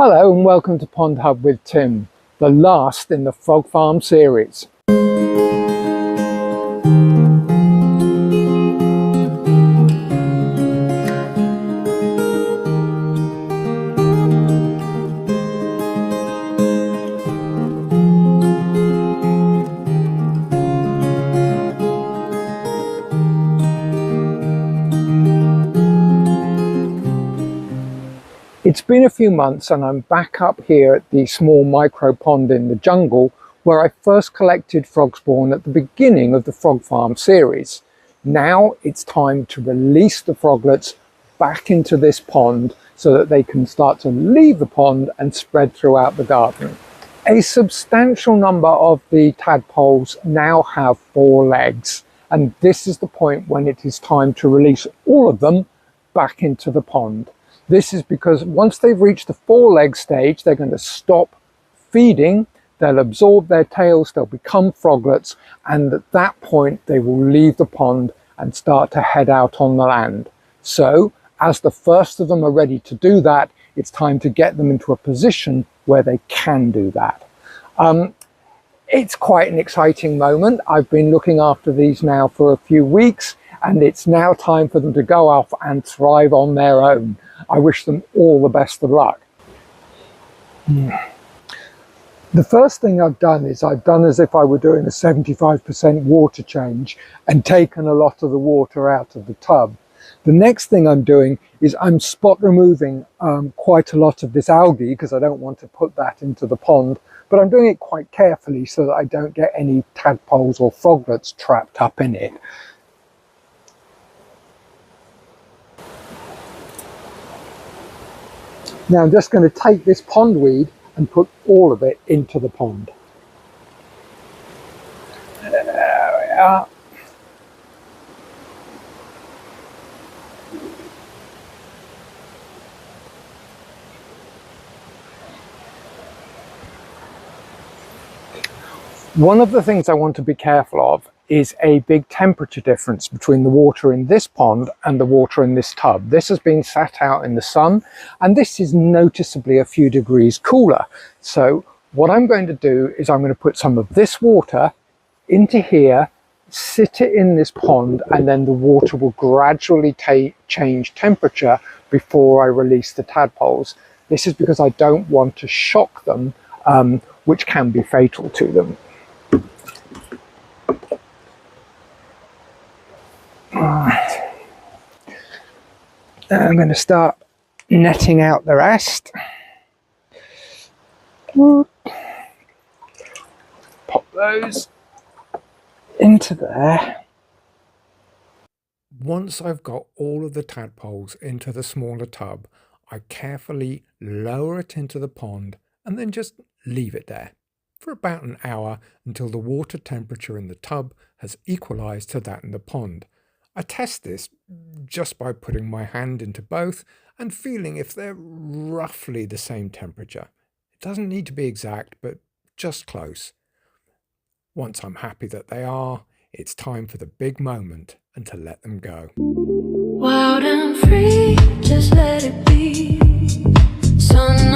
Hello and welcome to PondHub with Tim, the last in the Frog Farm series. It's been a few months and I'm back up here at the small micro pond in the jungle where I first collected frog spawn at the beginning of the Frog Farm series. Now it's time to release the froglets back into this pond so that they can start to leave the pond and spread throughout the garden. A substantial number of the tadpoles now have 4 legs, and this is the point when it is time to release all of them back into the pond. This is because once they've reached the 4-leg stage, they're going to stop feeding, they'll absorb their tails, they'll become froglets, and at that point they will leave the pond and start to head out on the land. So, as the first of them are ready to do that, it's time to get them into a position where they can do that. It's quite an exciting moment. I've been looking after these now for a few weeks, and it's now time for them to go off and thrive on their own. I wish them all the best of luck. The first thing I've done is I've done as if I were doing a 75% water change and taken a lot of the water out of the tub. The next thing I'm doing is I'm spot removing quite a lot of this algae because I don't want to put that into the pond, but I'm doing it quite carefully so that I don't get any tadpoles or froglets trapped up in it. Now I'm just going to take this pondweed and put all of it into the pond. There we are. One of the things I want to be careful of is a big temperature difference between the water in this pond and the water in this tub. This has been sat out in the sun and this is noticeably a few degrees cooler. So what I'm going to do is I'm going to put some of this water into here, sit it in this pond, and then the water will gradually change temperature before I release the tadpoles. This is because I don't want to shock them, which can be fatal to them. Right. Now I'm going to start netting out the rest. Pop those into there. Once I've got all of the tadpoles into the smaller tub, I carefully lower it into the pond and then just leave it there for about an hour until the water temperature in the tub has equalized to that in the pond. I test this just by putting my hand into both and feeling if they're roughly the same temperature. It doesn't need to be exact, but just close. Once I'm happy that they are, it's time for the big moment and to let them go. Wild and free, just let it be. Sun